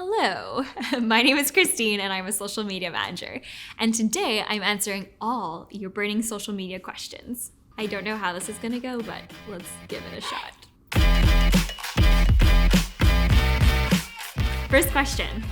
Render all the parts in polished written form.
Hello, my name is Christine and I'm a social media manager. And today I'm answering all your burning social media questions. I don't know how this is gonna go, but let's give it a shot. First question,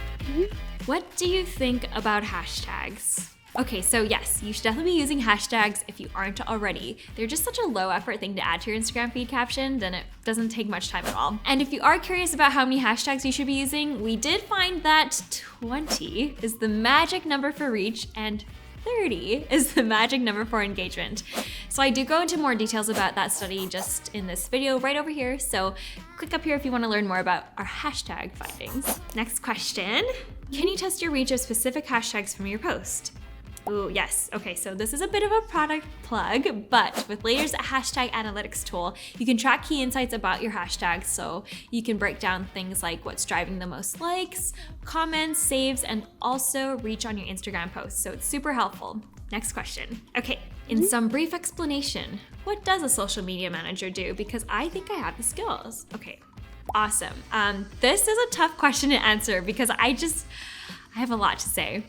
what do you think about hashtags? Okay, so yes, you should definitely be using hashtags if you aren't already. They're just such a low effort thing to add to your Instagram feed caption, then it doesn't take much time at all. And if you are curious about how many hashtags you should be using, we did find that 20 is the magic number for reach and 30 is the magic number for engagement. So I do go into more details about that study just in this video right over here. So click up here if you want to learn more about our hashtag findings. Next question, can you test your reach of specific hashtags from your post? Ooh, yes. Okay, so this is a bit of a product plug, but with Later's hashtag analytics tool, you can track key insights about your hashtags. So you can break down things like what's driving the most likes, comments, saves, and also reach on your Instagram posts. So it's super helpful. Next question. Okay, in some brief explanation, what does a social media manager do? Because I think I have the skills. Okay, awesome. This is a tough question to answer because I have a lot to say.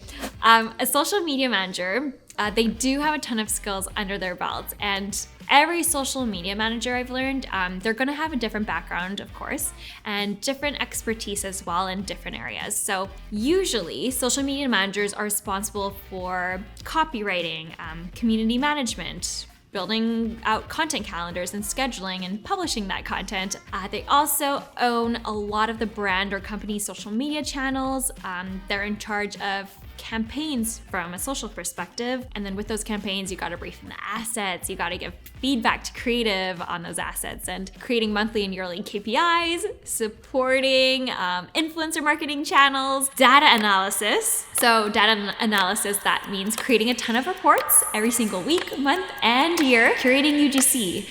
A social media manager, they do have a ton of skills under their belts, and every social media manager I've learned, they're gonna have a different background, of course, and different expertise as well in different areas. So usually, social media managers are responsible for copywriting, community management, building out content calendars and scheduling and publishing that content. They also own a lot of the brand or company social media channels. They're in charge of campaigns from a social perspective. And then with those campaigns, you gotta brief in the assets, you gotta give feedback to creative on those assets, and creating monthly and yearly KPIs, supporting influencer marketing channels, data analysis. So data analysis, that means creating a ton of reports every single week, month, and year, curating UGC,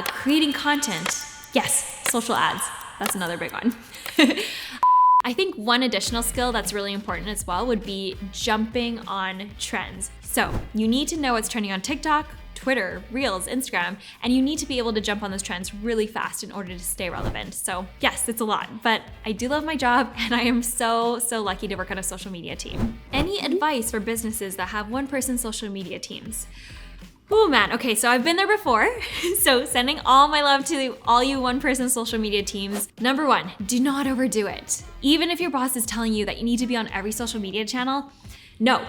creating content. Yes, social ads, that's another big one. I think one additional skill that's really important as well would be jumping on trends. So you need to know what's trending on TikTok, Twitter, Reels, Instagram, and you need to be able to jump on those trends really fast in order to stay relevant. So yes, it's a lot, but I do love my job and I am so lucky to work on a social media team. Any advice for businesses that have one-person social media teams? Oh man, okay, so I've been there before. So sending all my love to all you one-person social media teams. Number one, do not overdo it. Even if your boss is telling you that you need to be on every social media channel, no,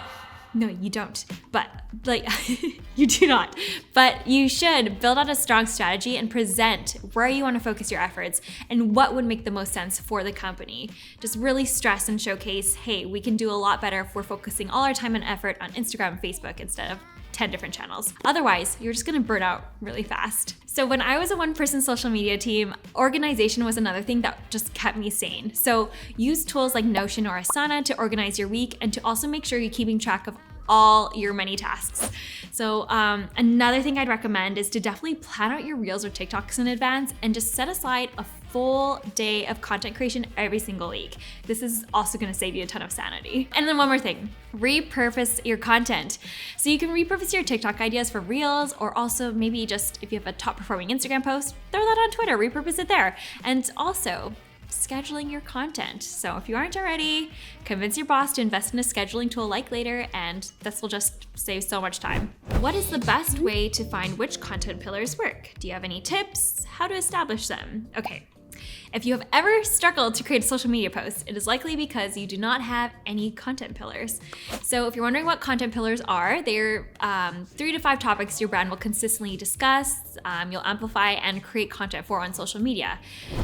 you don't. But you do not. But you should build out a strong strategy and present where you want to focus your efforts and what would make the most sense for the company. Just really stress and showcase, hey, we can do a lot better if we're focusing all our time and effort on Instagram and Facebook instead of 10 different channels. Otherwise, you're just gonna burn out really fast. So when I was a one-person social media team, organization was another thing that just kept me sane. So use tools like Notion or Asana to organize your week and to also make sure you're keeping track of all your many tasks. So another thing I'd recommend is to definitely plan out your Reels or TikToks in advance and just set aside a full day of content creation every single week. This is also gonna save you a ton of sanity. And then one more thing, repurpose your content. So you can repurpose your TikTok ideas for Reels, or also maybe just if you have a top performing Instagram post, throw that on Twitter, repurpose it there. And also, scheduling your content. So if you aren't already, convince your boss to invest in a scheduling tool like Later, and this will just save so much time. What is the best way to find which content pillars work? Do you have any tips? How to establish them? Okay. If you have ever struggled to create a social media post, it is likely because you do not have any content pillars. So if you're wondering what content pillars are, they're 3 to 5 topics your brand will consistently discuss, you'll amplify and create content for on social media.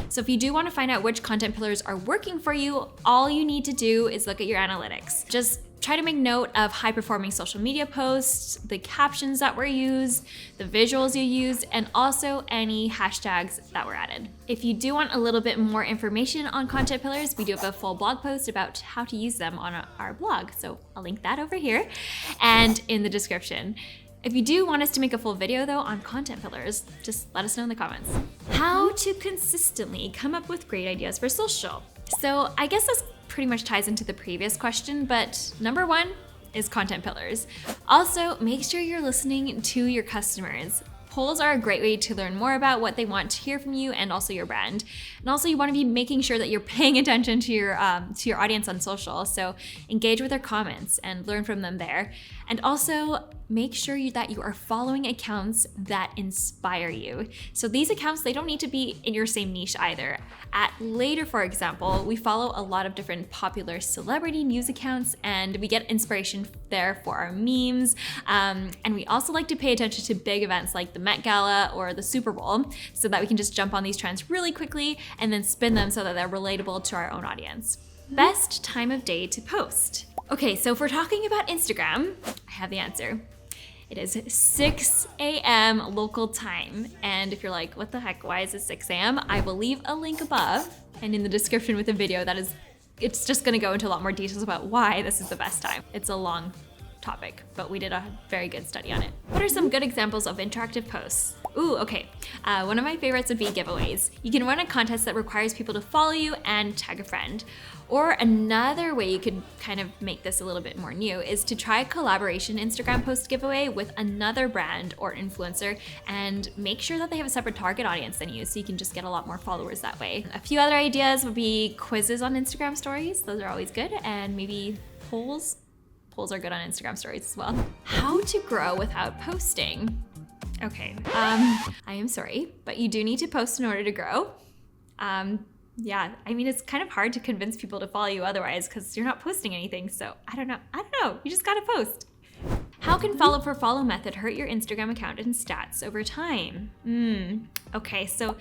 So if you do want to find out which content pillars are working for you, all you need to do is look at your analytics. Just try to make note of high-performing social media posts, the captions that were used, the visuals you used, and also any hashtags that were added. If you do want a little bit more information on content pillars, we do have a full blog post about how to use them on our blog. So I'll link that over here and in the description. If you do want us to make a full video though on content pillars, just let us know in the comments. How to consistently come up with great ideas for social. So I guess this pretty much ties into the previous question, but number one is content pillars. Also, make sure you're listening to your customers. Polls are a great way to learn more about what they want to hear from you and also your brand. And also you want to be making sure that you're paying attention to your audience on social. So engage with their comments and learn from them there. And also make sure that you are following accounts that inspire you. So these accounts, they don't need to be in your same niche either. At Later, for example, we follow a lot of different popular celebrity news accounts and we get inspiration there for our memes. And we also like to pay attention to big events like the Met Gala or the Super Bowl so that we can just jump on these trends really quickly and then spin them so that they're relatable to our own audience. Best time of day to post. Okay, so if we're talking about Instagram, I have the answer. It is 6 a.m. local time. And if you're like, what the heck, why is it 6 a.m.? I will leave a link above and in the description with a video it's just gonna go into a lot more details about why this is the best time. It's a long topic, but we did a very good study on it. What are some good examples of interactive posts? Ooh, okay. One of my favorites would be giveaways. You can run a contest that requires people to follow you and tag a friend. Or another way you could kind of make this a little bit more new is to try a collaboration Instagram post giveaway with another brand or influencer and make sure that they have a separate target audience than you so you can just get a lot more followers that way. A few other ideas would be quizzes on Instagram stories. Those are always good. And maybe polls. Polls are good on Instagram stories as well. How to grow without posting. Okay, I am sorry, but you do need to post in order to grow. Yeah, I mean, it's kind of hard to convince people to follow you otherwise because you're not posting anything. So I don't know, you just gotta post. How can follow for follow method hurt your Instagram account and stats over time? Okay, so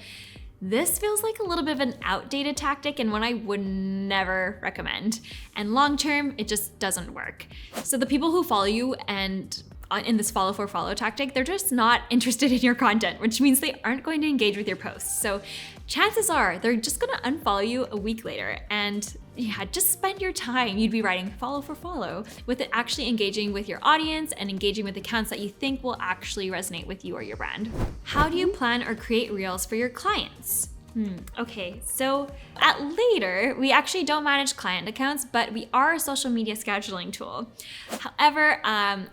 this feels like a little bit of an outdated tactic and one I would never recommend. And long term, it just doesn't work. So the people who follow you and in this follow for follow tactic, they're just not interested in your content, which means they aren't going to engage with your posts. So chances are they're just gonna unfollow you a week later. And yeah, just spend your time. You'd be writing follow for follow with it actually engaging with your audience and engaging with accounts that you think will actually resonate with you or your brand. How do you plan or create reels for your clients? Okay, so at Later, we actually don't manage client accounts, but we are a social media scheduling tool. However,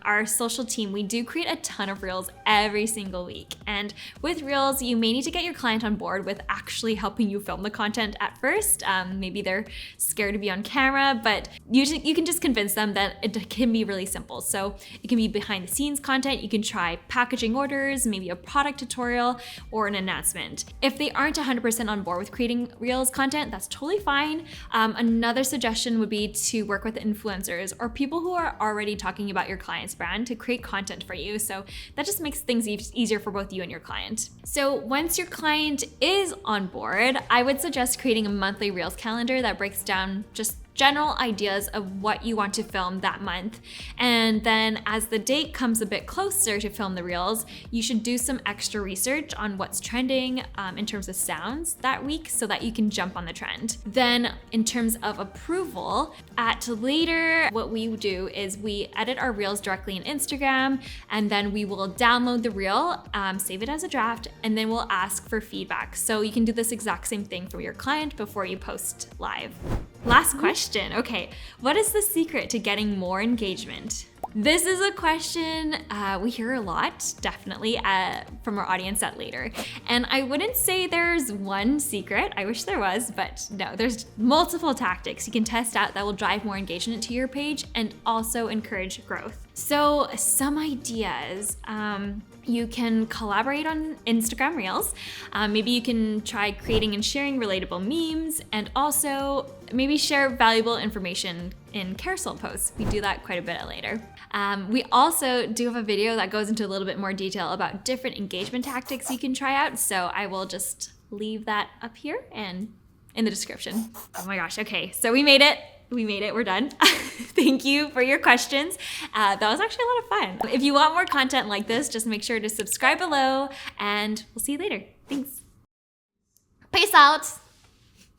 our social team, we do create a ton of reels every single week. And with reels, you may need to get your client on board with actually helping you film the content at first. Maybe they're scared to be on camera, but you can just convince them that it can be really simple. So it can be behind the scenes content. You can try packaging orders, maybe a product tutorial or an announcement. If they aren't 100% on board with creating reels content, that's totally fine. Another suggestion would be to work with influencers or people who are already talking about your client's brand to create content for you. So that just makes things easier for both you and your client. So once your client is on board, I would suggest creating a monthly reels calendar that breaks down just general ideas of what you want to film that month. And then as the date comes a bit closer to film the reels, you should do some extra research on what's trending in terms of sounds that week so that you can jump on the trend. Then in terms of approval, at Later, what we do is we edit our reels directly in Instagram, and then we will download the reel, save it as a draft, and then we'll ask for feedback. So you can do this exact same thing for your client before you post live. Last question. Okay, what is the secret to getting more engagement? This is a question we hear a lot, definitely, from our audience at Later. And I wouldn't say there's one secret. I wish there was, but no, there's multiple tactics you can test out that will drive more engagement to your page and also encourage growth. So some ideas. You can collaborate on Instagram Reels. Maybe you can try creating and sharing relatable memes, and also maybe share valuable information in carousel posts. We do that quite a bit at Later. We also do have a video that goes into a little bit more detail about different engagement tactics you can try out. So I will just leave that up here and in the description. Oh my gosh, okay, so we made it. We're done. Thank you for your questions. That was actually a lot of fun. If you want more content like this, just make sure to subscribe below and we'll see you later. Thanks. Peace out.